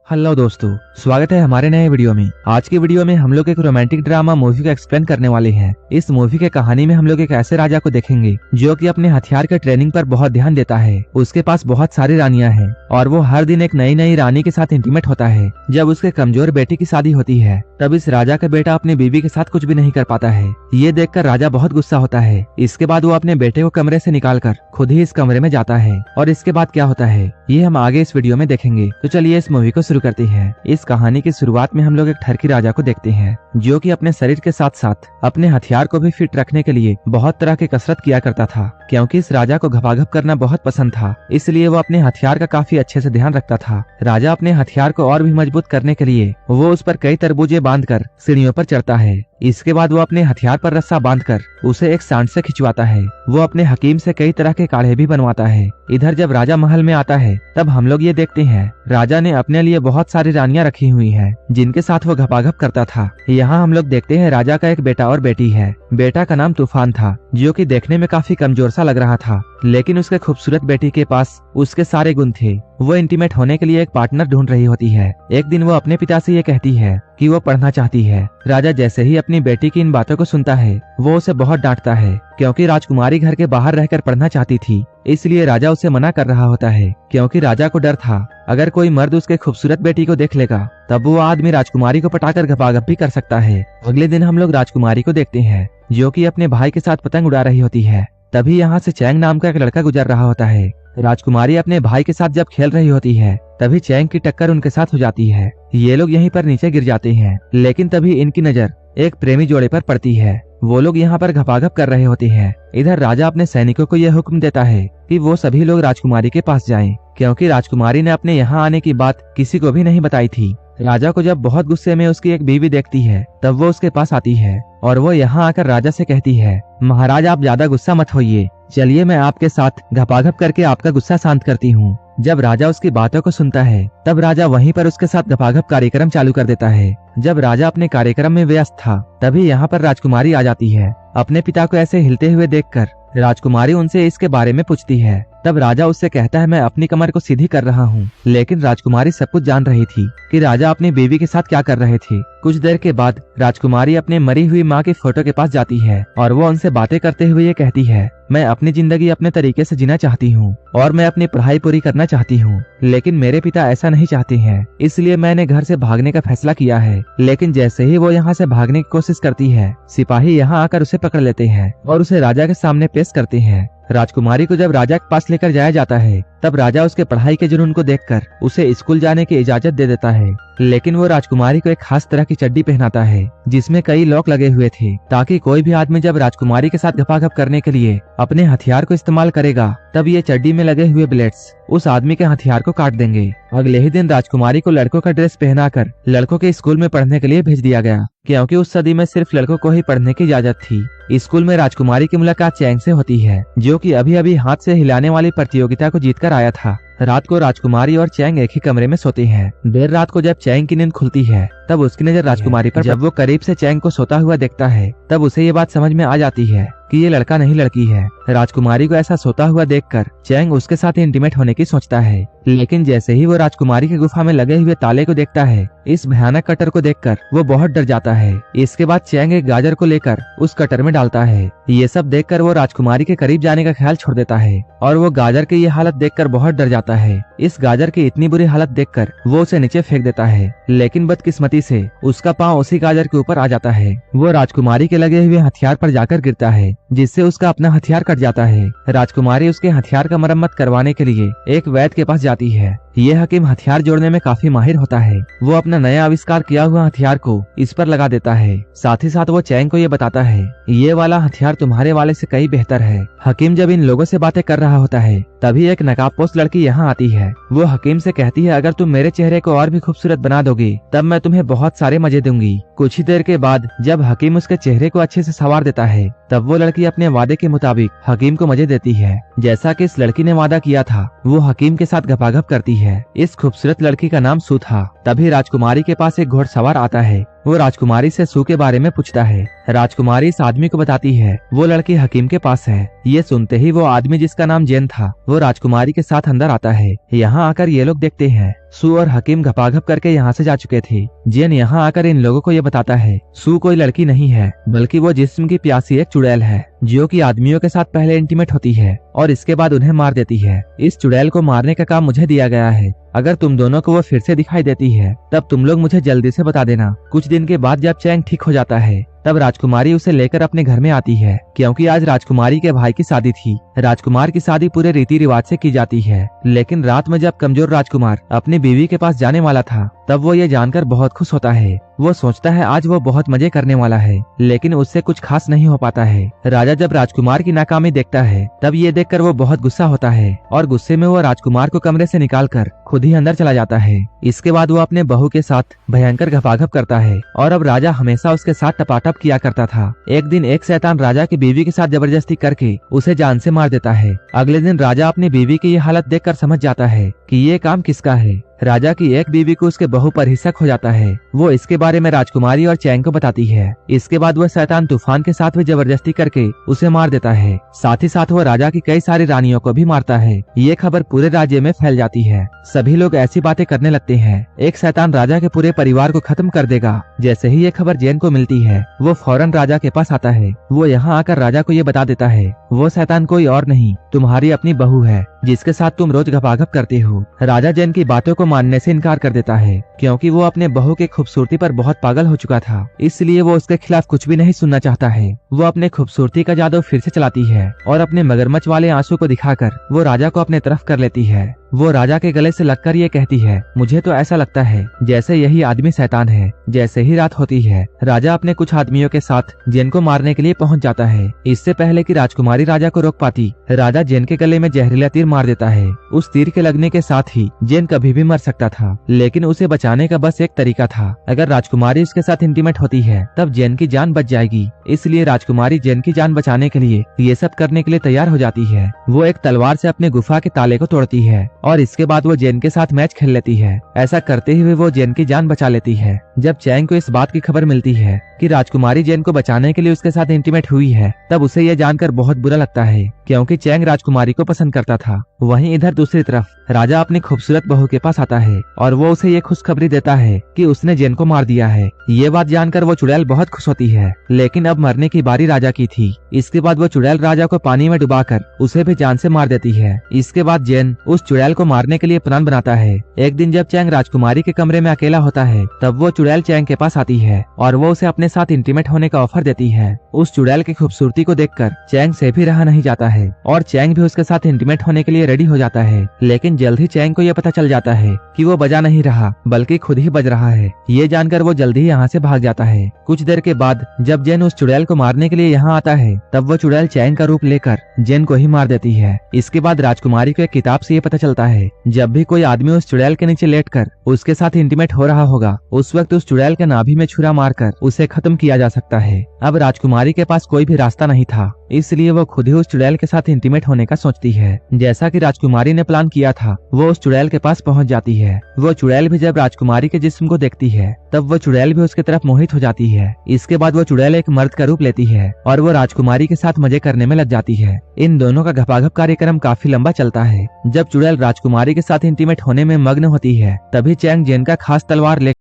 Hello दोस्तों, स्वागत है हमारे नए वीडियो में। आज की वीडियो में हम लोग एक रोमांटिक ड्रामा मूवी का एक्सप्लेन करने वाले हैं। इस मूवी के कहानी में हम लोग एक ऐसे राजा को देखेंगे जो कि अपने हथियार के ट्रेनिंग पर बहुत ध्यान देता है। उसके पास बहुत सारी रानियां हैं और वो हर दिन एक नई नई रानी के साथ इंटीमेट होता है। जब उसके कमजोर बेटे की शादी होती है तब इस राजा का बेटा अपनी बीवी के साथ कुछ भी नहीं कर पाता है। ये देखकर राजा बहुत गुस्सा होता है। इसके बाद वो अपने बेटे को कमरे से निकालकर खुद ही इस कमरे में जाता है और इसके बाद क्या होता है ये हम आगे इस वीडियो में देखेंगे। तो चलिए इस मूवी को शुरू करते हैं। इस कहानी की शुरुआत में हम लोग एक ठरकी राजा को देखते हैं जो कि अपने शरीर के साथ साथ अपने हथियार को भी फिट रखने के लिए बहुत तरह की कसरत किया करता था। क्योंकि इस राजा को घपाघप करना बहुत पसंद था, इसलिए वो अपने हथियार का काफी अच्छे से ध्यान रखता था। राजा अपने हथियार को और भी मजबूत करने के लिए वो उस पर कई तरबूजे बांधकर सीढ़ियों पर चढ़ता है। इसके बाद वो अपने हथियार पर रस्सा बांधकर उसे एक सांड से खिंचवाता है। वो अपने हकीम से कई तरह के काढ़े भी बनवाता है। इधर जब राजा महल में आता है तब हम लोग ये देखते हैं राजा ने अपने लिए बहुत सारी रानियां रखी हुई हैं जिनके साथ वो घपाघप करता था। यहाँ हम लोग देखते हैं राजा का एक बेटा और बेटी है। बेटा का नाम तूफान था जो कि देखने में काफी कमजोर सा लग रहा था, लेकिन उसके खूबसूरत बेटी के पास उसके सारे गुण थे। वो इंटीमेट होने के लिए एक पार्टनर ढूंढ रही होती है। एक दिन वो अपने पिता से ये कहती है कि वो पढ़ना चाहती है। राजा जैसे ही अपनी बेटी की इन बातों को सुनता है वो उसे बहुत डांटता है क्योंकि राजकुमारी घर के बाहर रहकर पढ़ना चाहती थी। इसलिए राजा उसे मना कर रहा होता है क्योंकि राजा को डर था अगर कोई मर्द उसके खूबसूरत बेटी को देख लेगा तब वो आदमी राजकुमारी को पटाकर घपाघप भी कर सकता है। अगले दिन हम लोग राजकुमारी को देखते हैं जो कि अपने भाई के साथ पतंग उड़ा रही होती है। तभी यहाँ से चैंग नाम का एक लड़का गुजर रहा होता है। राजकुमारी अपने भाई के साथ जब खेल रही होती है तभी चैंग की टक्कर उनके साथ हो जाती है। ये लोग यहीं पर नीचे गिर जाते हैं, लेकिन तभी इनकी नजर एक प्रेमी जोड़े पर पड़ती है। वो लोग यहाँ पर घपाघप कर रहे होते हैं। इधर राजा अपने सैनिकों को यह हुक्म देता है कि वो सभी लोग राजकुमारी के पास जाएं, क्योंकि राजकुमारी ने अपने यहाँ आने की बात किसी को भी नहीं बताई थी। राजा को जब बहुत गुस्से में उसकी एक बीवी देखती है तब वो उसके पास आती है और वो यहाँ आकर राजा से कहती है, महाराज आप ज्यादा गुस्सा मत होइए, चलिए मैं आपके साथ घपाघप करके आपका गुस्सा शांत करती हूँ। जब राजा उसकी बातों को सुनता है तब राजा वहीं पर उसके साथ घपाघप कार्यक्रम चालू कर देता है। जब राजा अपने कार्यक्रम में व्यस्त था तभी यहाँ पर राजकुमारी आ जाती है। अपने पिता को ऐसे हिलते हुए देखकर राजकुमारी उनसे इसके बारे में पूछती है। तब राजा उससे कहता है मैं अपनी कमर को सीधी कर रहा हूँ, लेकिन राजकुमारी सब कुछ जान रही थी कि राजा अपनी बीवी के साथ क्या कर रहे थे। कुछ देर के बाद राजकुमारी अपने मरी हुई माँ की फोटो के पास जाती है और वो उनसे बातें करते हुए ये कहती है, मैं अपनी जिंदगी अपने तरीके से जीना चाहती हूँ और मैं अपनी पढ़ाई पूरी करना चाहती हूँ, लेकिन मेरे पिता ऐसा नहीं चाहते हैं, इसलिए मैंने घर से भागने का फैसला किया है। लेकिन जैसे ही वो यहाँ से भागने की कोशिश करती है सिपाही यहाँ आकर उसे पकड़ लेते हैं और उसे राजा के सामने पेश करते हैं। राजकुमारी को जब राजा के पास लेकर जाया जाता है तब राजा उसके पढ़ाई के जुनून को देखकर उसे स्कूल जाने की इजाजत दे देता है, लेकिन वो राजकुमारी को एक खास तरह की चड्डी पहनाता है जिसमें कई लॉक लगे हुए थे, ताकि कोई भी आदमी जब राजकुमारी के साथ घपाघप करने के लिए अपने हथियार को इस्तेमाल करेगा तब ये चड्डी में लगे हुए ब्लेड्स उस आदमी के हथियार को काट देंगे। अगले ही दिन राजकुमारी को लड़कों का ड्रेस पहनाकर लड़कों के स्कूल में पढ़ने के लिए भेज दिया गया, क्योंकि उस सदी में सिर्फ लड़कों को ही पढ़ने की इजाजत थी। स्कूल में राजकुमारी की मुलाकात चैंग से होती है जो कि अभी अभी हाथ से हिलाने वाली प्रतियोगिता को जीतकर आया था। रात को राजकुमारी और चैंग एक ही कमरे में सोते हैं। देर रात को जब चैंग की नींद खुलती है तब उसकी नजर राजकुमारी पर जब वो करीब से चैंग को सोता हुआ देखता है तब उसे ये बात समझ में आ जाती है कि ये लड़का नहीं लड़की है। राजकुमारी को ऐसा सोता हुआ देखकर चैंग उसके साथ इंटीमेट होने की सोचता है, लेकिन जैसे ही वो राजकुमारी की गुफा में लगे हुए ताले को देखता है इस भयानक कटर को देखकर वो बहुत डर जाता है। इसके बाद चैंग एक गाजर को लेकर उस कटर में डालता है। ये सब देखकर वो राजकुमारी के करीब जाने का ख्याल छोड़ देता है और वो गाजर की ये हालत देखकर बहुत डर जाता है। इस गाजर की इतनी बुरी हालत देखकर वो उसे नीचे फेंक देता है, लेकिन बदकिस्मती से उसका पांव उसी गाजर के ऊपर आ जाता है। वो राजकुमारी के लगे हुए हथियार पर जाकर गिरता है जिससे उसका अपना हथियार कट जाता है। राजकुमारी उसके हथियार का मरम्मत करवाने के लिए एक वैद्य के पास जाती है। ये हकीम हथियार जोड़ने में काफी माहिर होता है। वो अपना नया आविष्कार किया हुआ हथियार को इस पर लगा देता है। साथ ही साथ वो चैंग को ये बताता है ये वाला हथियार तुम्हारे वाले से कई बेहतर है। हकीम जब इन लोगों से बातें कर रहा होता है तभी एक नकाबपोश लड़की यहाँ आती है। वो हकीम से कहती है अगर तुम मेरे चेहरे को और भी खूबसूरत बना दोगे तब मैं तुम्हें बहुत सारे मजे दूंगी। कुछ ही देर के बाद जब हकीम उसके चेहरे को अच्छे से संवार देता है तब वो लड़की अपने वादे के मुताबिक हकीम को मजे देती है। जैसा कि इस लड़की ने वादा किया था वो हकीम के साथ घपाघप करती है। इस खूबसूरत लड़की का नाम सू था। तभी राजकुमारी के पास एक घोड़सवार आता है। वो राजकुमारी से सू के बारे में पूछता है। राजकुमारी इस आदमी को बताती है वो लड़की हकीम के पास है। ये सुनते ही वो आदमी जिसका नाम जेन था वो राजकुमारी के साथ अंदर आता है। यहाँ आकर ये लोग देखते हैं सू और हकीम घपाघप करके यहाँ से जा चुके थे। जेन यहाँ आकर इन लोगों को ये बताता है सू कोई लड़की नहीं है बल्कि वो जिस्म की प्यासी एक चुड़ैल है जो कि आदमियों के साथ पहले इंटीमेट होती है और इसके बाद उन्हें मार देती है। इस चुड़ैल को मारने का काम मुझे दिया गया है। अगर तुम दोनों को वो फिर से दिखाई देती है तब तुम लोग मुझे जल्दी से बता देना। कुछ दिन के बाद जब चैंग ठीक हो जाता है तब राजकुमारी उसे लेकर अपने घर में आती है क्योंकि आज राजकुमारी के भाई की शादी थी। राजकुमार की शादी पूरे रीति रिवाज से की जाती है, लेकिन रात में जब कमजोर राजकुमार अपनी बीवी के पास जाने वाला था तब वो ये जानकर बहुत खुश होता है। वो सोचता है आज वो बहुत मजे करने वाला है, लेकिन उससे कुछ खास नहीं हो पाता है। राजा जब राजकुमार की नाकामी देखता है तब ये देखकर वो बहुत गुस्सा होता है और गुस्से में वो राजकुमार को कमरे से निकालकर खुद ही अंदर चला जाता है। इसके बाद वो अपने बहू के साथ भयंकर घपाघप करता है और अब राजा हमेशा उसके साथ टपाटप किया करता था। एक दिन एक शैतान राजा की बीवी के साथ जबरदस्ती करके उसे जान से मार देता है। अगले दिन राजा अपनी बीवी की ये हालत देखकर समझ जाता है कि ये काम किसका है। राजा की एक बीवी को उसके बहू पर ही शक हो जाता है। वो इसके बारे में राजकुमारी और चैंग को बताती है। इसके बाद वह शैतान तूफान के साथ भी जबरदस्ती करके उसे मार देता है। साथ ही साथ वो राजा की कई सारी रानियों को भी मारता है। ये खबर पूरे राज्य में फैल जाती है। सभी लोग ऐसी बातें करने लगते हैं एक शैतान राजा के पूरे परिवार को खत्म कर देगा। जैसे ही ये खबर जेन को मिलती है वो फौरन राजा के पास आता है। वो यहाँ आकर राजा को ये बता देता है वो शैतान कोई और नहीं तुम्हारी अपनी बहू है जिसके साथ तुम रोज घपाघप करते हो। राजा जेन की बातों को मानने से इनकार कर देता है क्योंकि वो अपने बहू की खूबसूरती पर बहुत पागल हो चुका था, इसलिए वो उसके खिलाफ कुछ भी नहीं सुनना चाहता है। वो अपने खूबसूरती का जादू फिर से चलाती है और अपने मगरमच्छ वाले आंसू को दिखाकर वो राजा को अपने तरफ कर लेती है। वो राजा के गले से लगकर ये कहती है मुझे तो ऐसा लगता है जैसे यही आदमी शैतान है। जैसे ही रात होती है राजा अपने कुछ आदमियों के साथ जेन को मारने के लिए पहुंच जाता है। इससे पहले कि राजकुमारी राजा को रोक पाती राजा जेन के गले में जहरीला तीर मार देता है। उस तीर के लगने के साथ ही जेन कभी भी मर सकता था, लेकिन उसे बचाने का बस एक तरीका था। अगर राजकुमारी उसके साथ इंटीमेट होती है तब जेन की जान बच जाएगी, इसलिए राजकुमारी जेन की जान बचाने के लिए ये सब करने के लिए तैयार हो जाती है। वो एक तलवार से अपने गुफा के ताले को तोड़ती है और इसके बाद वो जेन के साथ मैच खेल लेती है। ऐसा करते हुए वो जेन की जान बचा लेती है। जब चैंग को इस बात की खबर मिलती है कि राजकुमारी जेन को बचाने के लिए उसके साथ इंटीमेट हुई है तब उसे यह जानकर बहुत बुरा लगता है क्योंकि चैंग राजकुमारी को पसंद करता था। वहीं इधर दूसरी तरफ राजा अपनी खूबसूरत बहू के पास आता है और वो उसे ये खुशखबरी देता है कि उसने जेन को मार दिया है। ये बात जानकर वो चुड़ैल बहुत खुश होती है, लेकिन अब मरने की बारी राजा की थी। इसके बाद वो चुड़ैल राजा को पानी में डुबाकर उसे भी जान से मार देती है। इसके बाद जेन उस चुड़ैल को मारने के लिए प्लान बनाता है। एक दिन जब चैंग राजकुमारी के कमरे में अकेला होता है तब वो चुड़ैल चैंग के पास आती है और वो उसे अपने साथ इंटीमेट होने का ऑफर देती है। उस चुड़ैल की खूबसूरती को देखकर चैंग से भी रहा नहीं जाता है और चैंग भी उसके साथ इंटीमेट होने के लिए रेडी हो जाता है। लेकिन जल्द ही चैंग को यह पता चल जाता है कि वो बजा नहीं रहा बल्कि खुद ही बज रहा है। ये जानकर वो जल्दी ही यहाँ से भाग जाता है। कुछ देर के बाद जब जेन उस चुड़ैल को मारने के लिए यहाँ आता है तब वो चुड़ैल चैंग का रूप लेकर जेन को ही मार देती है। इसके बाद राजकुमारी को एक किताब से ये पता चलता है जब भी कोई आदमी उस चुड़ैल के नीचे लेटकर उसके साथ इंटीमेट हो रहा होगा उस वक्त उस चुड़ैल के नाभि में छुरा मारकर उसे खत्म किया जा सकता है। अब राजकुमारी के पास कोई भी रास्ता नहीं था, इसलिए वो खुद ही उस चुड़ैल के साथ इंटीमेट होने का सोचती है। जैसा कि राजकुमारी ने प्लान किया था वो उस चुड़ैल के पास पहुंच जाती है। वो चुड़ैल भी जब राजकुमारी के जिस्म को देखती है तब वो चुड़ैल भी उसके तरफ मोहित हो जाती है। इसके बाद वो चुड़ैल एक मर्द का रूप लेती है और वो राजकुमारी के साथ मजे करने में लग जाती है। इन दोनों का घपाघप कार्यक्रम काफी लंबा चलता है। जब चुड़ैल राजकुमारी के साथ इंटीमेट होने में मग्न होती है तभी चैंग जेन का खास तलवार ले